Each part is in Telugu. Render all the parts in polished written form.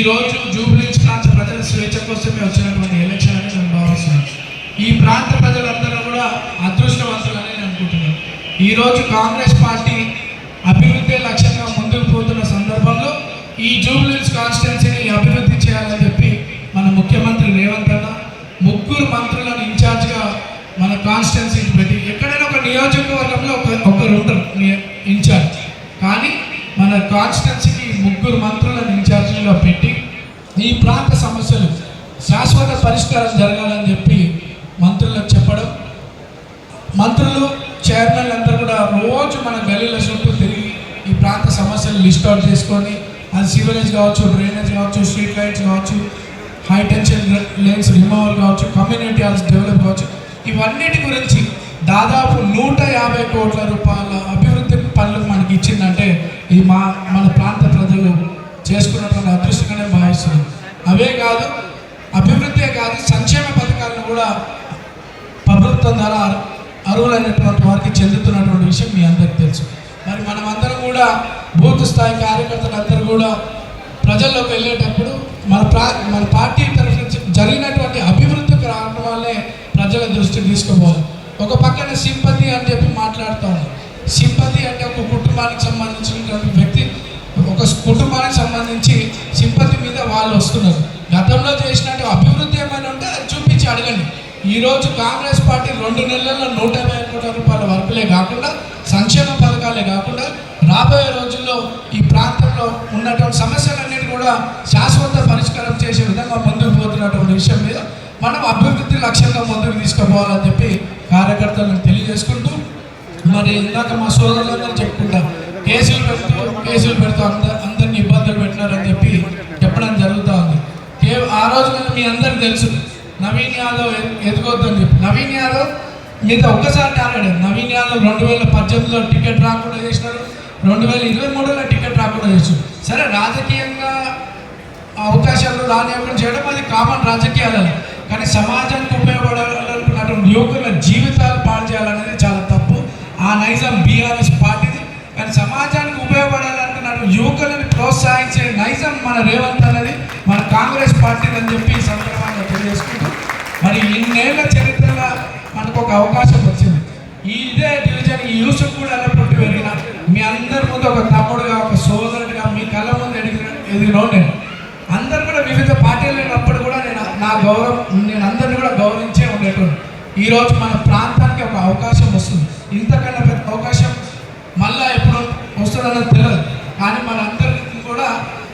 రోజు జూబ్లీహిల్స్ ప్రాంత ప్రజల స్వేచ్ఛ కోసమే వచ్చినటువంటి ఎలక్షన్ అని నేను భావిస్తున్నాను. ఈ ప్రాంత ప్రజలందరూ కూడా అదృష్టవంతులని నేను అనుకుంటున్నాను. ఈరోజు కాంగ్రెస్ పార్టీ అభివృద్ధి లక్ష్యంగా ముందుకు పోతున్న సందర్భంలో ఈ జూబ్లీహిల్స్ కాన్స్టిట్యున్సీని అభివృద్ధి చేయాలని చెప్పి మన ముఖ్యమంత్రి రేవంత్ అన్న 3 మంత్రులను ఇన్ఛార్జ్గా మన కాన్స్టిట్యున్సీకి పెట్టి, ఎక్కడైనా ఒక నియోజకవర్గంలో ఒకరు ఉంటారు ఇన్ఛార్జ్, కానీ మన కాన్స్టిట్యున్సీకి 3 మంత్రులను ఇన్ఛార్జిగా పెట్టి ఈ ప్రాంత సమస్యలు శాశ్వత పరిష్కారం జరగాలని చెప్పి మంత్రులకు చెప్పడం, మంత్రులు చైర్మన్లు అందరూ కూడా రోజు మన గల్లీల చుట్టూ తిరిగి ఈ ప్రాంత సమస్యలు లిస్ట్ అవుట్ చేసుకొని, అది సివరేజ్ కావచ్చు, డ్రైనేజ్ కావచ్చు, స్ట్రీట్ లైట్స్ కావచ్చు, హై టెన్షన్ లైన్స్ రిమూవల్ కావచ్చు, కమ్యూనిటీ హాల్స్ డెవలప్ కావచ్చు, ఇవన్నిటి గురించి దాదాపు 150 కోట్ల రూపాయల అభివృద్ధి పనులు మనకి ఇచ్చిందంటే ఇది మన ప్రాంత ప్రజలు చేసుకున్నటువంటి అదృష్టంగానే భావిస్తున్నాం. అవే కాదు, అభివృద్ధే కాదు, సంక్షేమ పథకాలను కూడా ప్రభుత్వం ద్వారా అర్హులైనటువంటి వారికి చెందుతున్నటువంటి విషయం మీ అందరికీ తెలుసు. మరి మనమందరం కూడా బూత్ స్థాయి కార్యకర్తలందరూ కూడా ప్రజల్లోకి వెళ్ళేటప్పుడు మన పార్టీ తరఫు నుంచి జరిగినటువంటి అభివృద్ధికి రావడం వల్లే ప్రజల దృష్టికి తీసుకుపోవాలి. ఒక పక్కన సింపతి అని చెప్పి మాట్లాడుతూ ఉన్నాం. సింపతి అంటే ఒక కుటుంబానికి సంబంధించినటువంటి వ్యక్తి, ఒక కుటుంబానికి సంబంధించి సింపతి మీద వాళ్ళు వస్తున్నారు. గతంలో చేసినట్టు అభివృద్ధి ఏమైనా ఉంటే అది చూపించి అడగండి. ఈరోజు కాంగ్రెస్ పార్టీ 2 నెలల్లో 150 కోట్ల రూపాయల వర్కులే కాకుండా, సంక్షేమ పథకాలే కాకుండా, రాబోయే రోజుల్లో ఈ ప్రాంతంలో ఉన్నటువంటి సమస్యలన్నిటి కూడా శాశ్వత పరిష్కారం చేసే విధంగా ముందుకు పోతున్నటువంటి విషయం మీద మనం అభివృద్ధి లక్ష్యంగా ముందుకు తీసుకుపోవాలని చెప్పి కార్యకర్తలను తెలియజేసుకుంటూ, మరి ఇందాక మా సోదరులందరూ చెప్పుకుంటాం, కేసులు పెడుతూ అందరినీ ఇబ్బందులు పెట్టినారని చెప్పి చెప్పడం జరుగుతూ ఉంది. ఆ రోజు మీ అందరికీ తెలుసు, నవీన్ యాదవ్ ఎదుగొద్దని చెప్పి. నవీన్ యాదవ్ మీద ఒక్కసారి టార్గెట్. నవీన్ యాదవ్ 2018లో టికెట్ రాకుండా చేసినారు, 2023లో టికెట్ రాకుండా చేశారు. సరే, రాజకీయంగా అవకాశాలు రానివ్వకుండా చేయడం అది కామన్ రాజకీయాలలో, కానీ సమాజానికి ఉపయోగపడాలనుకున్నటువంటి యువకుల జీవితాలు పాడు చేయాలనేది చాలా తప్పు. ఆ నైజం బీఆర్ఎస్ పార్టీది. కానీ సమాజానికి ఉపయోగపడాలనుకున్నటువంటి యువకులను ప్రోత్సహించే నైజం మన రేవంత్ అనేది మన కాంగ్రెస్ పార్టీ అని చెప్పి ఈ సందర్భంగా తెలియజేసుకుంటూ, మరి ఇన్నేళ్ల చరిత్రలో మనకు ఒక అవకాశం వచ్చింది. ఇదే డివిజన్ ఈ యూసుఫ్ కూడా పుట్టి పెరిగిన మీ అందరి ముందు ఒక తమ్ముడుగా, ఒక సోదరుడిగా మీ కళ్ళ ముందు ఎదిగినో నేను. అందరు కూడా వివిధ పార్టీలు లేనప్పుడు కూడా నేను అందరినీ కూడా గౌరవించే ఉండేటోడు. ఈరోజు మన ప్రాంతానికి ఒక అవకాశం వస్తుంది. ఇంతకన్నా పెద్ద అవకాశం మళ్ళీ ఎప్పుడు వస్తుందన్నది తెలియదు. కానీ మనందరికీ కూడా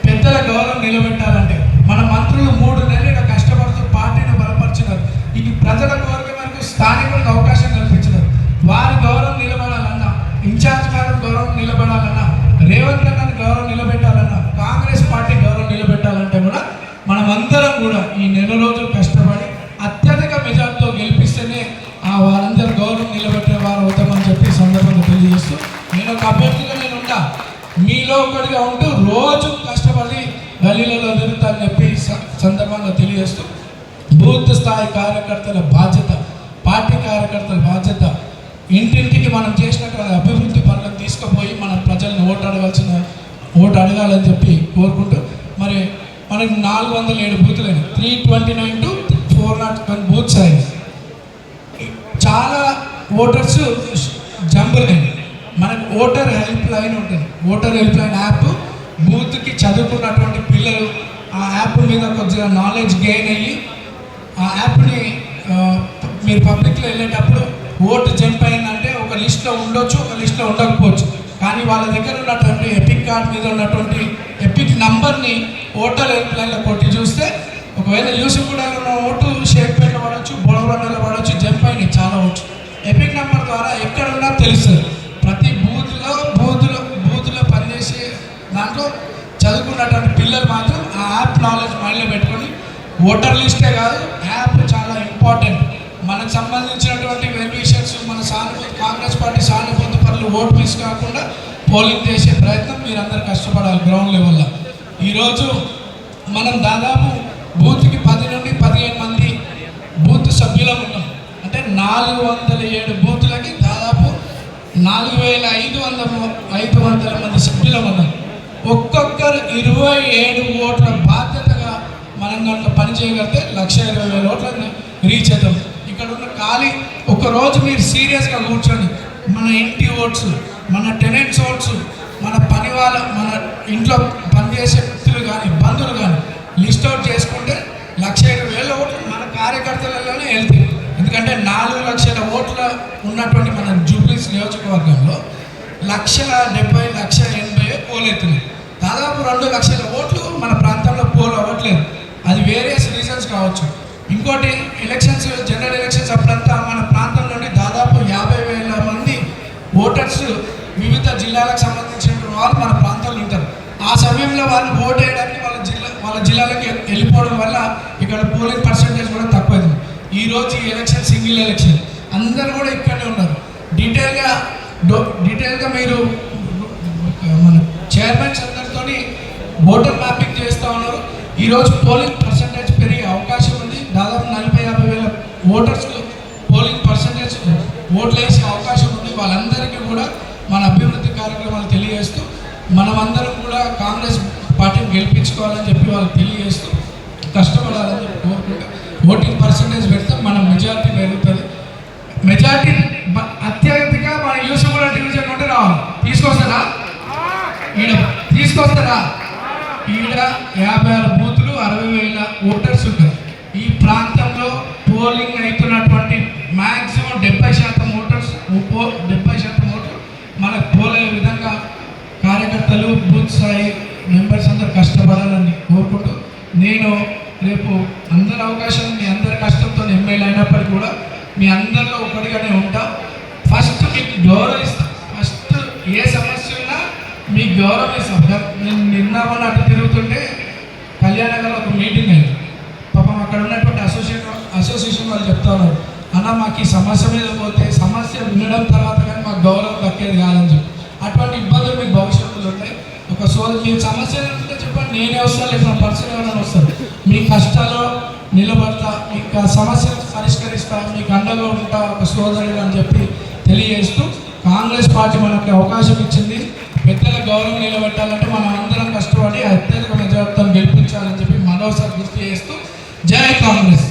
పెద్దల గౌరవం నిలబెట్టాలంటే మన మంత్రులు 3 నెలలుగా కష్టపడుతూ పార్టీని బలపరిచినారు. ఈ ప్రజల కోరిక వరకు స్థానికులకు అవకాశం కల్పించినారు. వారి గౌరవం నిలబడాలన్నా, ఇన్ఛార్జ్ గారి గౌరవం నిలబడాలన్నా, రేవంత్ అన్నని గౌరవం నిలబెట్టాలన్నా, కాంగ్రెస్ పార్టీ గౌరవం నిలబెట్టాలంటే కూడా మనమందరం కూడా ఈ నెల రోజులు కష్టపడి అత్యధిక మెజార్టీతో గెలిపిస్తేనే వారందరూ గౌరవం నిలబెట్టే వారు అవుతామని చెప్పి సందర్భంగా తెలియజేస్తూ, నేను ఒక అభ్యర్థిగా నేను ఉంటా, మీలో ఒకటిగా ఉంటూ రోజు కష్టపడి గల్లీలలో తిరుగుతానని చెప్పి సందర్భంగా తెలియజేస్తూ, బూత్ స్థాయి కార్యకర్తల బాధ్యత, పార్టీ కార్యకర్తల బాధ్యత, ఇంటింటికి మనం చేసినటువంటి అభివృద్ధి పనులను తీసుకుపోయి మనం ప్రజలను ఓటు అడగాలని చెప్పి కోరుకుంటూ, మరి మనకి 407 బూతులైన 329 to 401 బూత్స్ అయినాయి. చాలా ఓటర్స్ జంబుల్ అయినాయి. మనకు ఓటర్ హెల్ప్ లైన్ ఉంటుంది. ఓటర్ హెల్ప్ లైన్ యాప్, బూత్కి చదువుకున్నటువంటి పిల్లలు ఆ యాప్ మీద కొద్దిగా నాలెడ్జ్ గెయిన్ అయ్యి ఆ యాప్ని మీరు పబ్లిక్లో వెళ్ళేటప్పుడు ఓటు జంప్ అయిందంటే ఒక లిస్ట్లో ఉండొచ్చు, ఒక లిస్ట్లో ఉండకపోవచ్చు. కానీ వాళ్ళ దగ్గర ఉన్నటువంటి ఎపిక్ కార్డ్ మీద ఉన్నటువంటి ఎపిక్ నంబర్ని ఓటర్ హెల్ప్ లైన్లో కొట్టి చూస్తే, ఒకవేళ యూసుఫ్ కూడా ఉన్న ఓటు షేక్పేటలో పడవచ్చు, బొడవరంలో పడవచ్చు, జంప్ అయినాయి చాలా ఓటు. ఎపిక్ నెంబర్ ద్వారా ఎక్కడున్నా తెలుస్తుంది. ప్రతి బూత్లో పనిచేసే దాంట్లో చదువుకున్నటువంటి పిల్లలు మాత్రం ఆ యాప్ నాలెడ్జ్ మైండ్లో పెట్టుకొని, ఓటర్ లిస్టే కాదు యాప్ చాలా ఇంపార్టెంట్. మనకు సంబంధించినటువంటి వెరిఫికేషన్స్, మన కాంగ్రెస్ పార్టీ సానుభూతి పనులు ఓటు మిస్ కాకుండా పోలింగ్ చేసే ప్రయత్నం మీరందరూ కష్టపడాలి గ్రౌండ్ లెవెల్లో. ఈరోజు మనం దాదాపు బూత్కి 10 నుండి 15 మంది బూత్ సభ్యులం ఉన్నాం. అంటే 407 బూత్లకి దాదాపు 4500 మంది సభ్యులం ఉన్నాం. ఒక్కొక్కరు 27 ఓట్ల బాధ్యత మనం దాంట్లో పని చేయగలిగితే 1,20,000 ఓట్లని రీచ్ అవుతాం. ఇక్కడ ఉన్న ఖాళీ ఒకరోజు మీరు సీరియస్గా కూర్చొని మన ఇంటి ఓట్స్, మన టెనెంట్స్ ఓట్స్, మన పని వాళ్ళ, మన ఇంట్లో పనిచేసే వ్యక్తులు కానీ బంధువులు కానీ లిస్ట్ అవుట్ చేసుకుంటే 1,20,000 ఓట్లు మన కార్యకర్తలలోనే వెళ్తాయి. ఎందుకంటే 4 లక్షల ఓట్ల ఉన్నటువంటి మన జూబ్లీస్ నియోజకవర్గంలో 1,70,000, 1,80,000 పోల్ అవుతున్నాయి. దాదాపు 2 లక్షల ఓట్లు మన ప్రాంతంలో పోల్ అవ్వట్లేదు. అది వేరియస్ రీజన్స్ కావచ్చు. ఇంకోటి ఎలక్షన్స్, జనరల్ ఎలక్షన్స్ అప్పుడంతా మన ప్రాంతం నుండి దాదాపు 50,000 మంది ఓటర్స్ వివిధ జిల్లాలకు సంబంధించిన వాళ్ళు మన ప్రాంతంలో ఉంటారు. ఆ సమయంలో వాళ్ళు ఓట్ వేయడానికి వాళ్ళ జిల్లాలకు వెళ్ళిపోవడం వల్ల ఇక్కడ పోలింగ్ పర్సంటేజ్ కూడా తక్కువైంది. ఈరోజు ఈ ఎలక్షన్ సింగిల్ ఎలక్షన్, అందరూ కూడా ఇక్కడే ఉన్నారు. డీటెయిల్గా మీరు మన చైర్మన్స్ అందరితో ఓటర్ మ్యాపింగ్ చేస్తూ ఉన్నారు. ఈరోజు పోలింగ్ పర్సంటేజ్ పెరిగే అవకాశం ఉంది. దాదాపు 40,000-50,000 ఓటర్స్ పోలింగ్ పర్సంటేజ్ ఓట్లు వేసే అవకాశం ఉంది. వాళ్ళందరికీ కూడా మన అభివృద్ధి కార్యక్రమాలు తెలియజేస్తూ మనమందరం కూడా కాంగ్రెస్ పార్టీని గెలిపించుకోవాలని చెప్పి వాళ్ళకి తెలియజేస్తూ కష్టపడాలని చెప్పి కోరుకుంటా. ఓటింగ్ పర్సంటేజ్ పెడితే మన మెజారిటీ పెరుగుతుంది. మెజారిటీ అత్యధికంగా మన యూసుఫుల్ డివిజన్ నుండి రావాలి. తీసుకొస్తారా? తీసుకొస్తారా? ఈడ 56 బూతులు, 60,000 ఓటర్స్ ఉంటారు. ఈ ప్రాంతంలో పోలింగ్ అవుతున్నటువంటి మ్యాక్సిమం 70% ఓటర్స్, 70% ఓట్లు మనకు పోలయ్యే విధంగా కార్యకర్తలు, బూత్ స్థాయి మెంబర్స్ అందరూ కష్టపడాలని కోరుకుంటూ, నేను రేపు అందరి అవకాశం, మీ అందరి కష్టంతో ఎమ్మెల్యే అయినప్పటికీ కూడా మీ అందరిలో ఒకటిగానే ఉంటా. ఫస్ట్ మీకు గౌరవిస్తాం. ఫస్ట్ ఏ సమస్య ఉన్నా మీకు గౌరవిస్తాం. నేను నిన్న అటు తిరుగుతుంటే కళ్యాణనగర్లో ఒక మీటింగ్ అయింది. పాపం అక్కడ ఉన్నటువంటి అసోసియేషన్ వాళ్ళు చెప్తా ఉన్నారు, అన్న మాకు ఈ సమస్య మీద పోతే సమస్య వినడం తర్వాత కానీ మాకు గౌరవం దక్కేది కాదని చెప్పి. అటువంటి ఇబ్బందులు మీకు భవిష్యత్తులో ఉంటాయి. ఒక మీ సమస్య ఉంటే చెప్పండి, నేనే వస్తాను, లేకపోతే పర్సన్ ఎవరైనా వస్తారు. మీ కష్టాల్లో నిలబడతా, మీకు ఆ సమస్యను పరిష్కరిస్తా, మీకు అండగా ఉంటా ఒక సోదరుడు అని చెప్పి తెలియజేస్తూ, కాంగ్రెస్ పార్టీ మనకి అవకాశం ఇచ్చింది. పెద్దల గౌరవం నిలబెట్టాలంటే మనం అందరం కష్టపడి అత్యధిక మెజార్టీతో గెలిపించాలని చెప్పి మరోసారి గుర్తు చేస్తూ, జై కాంగ్రెస్.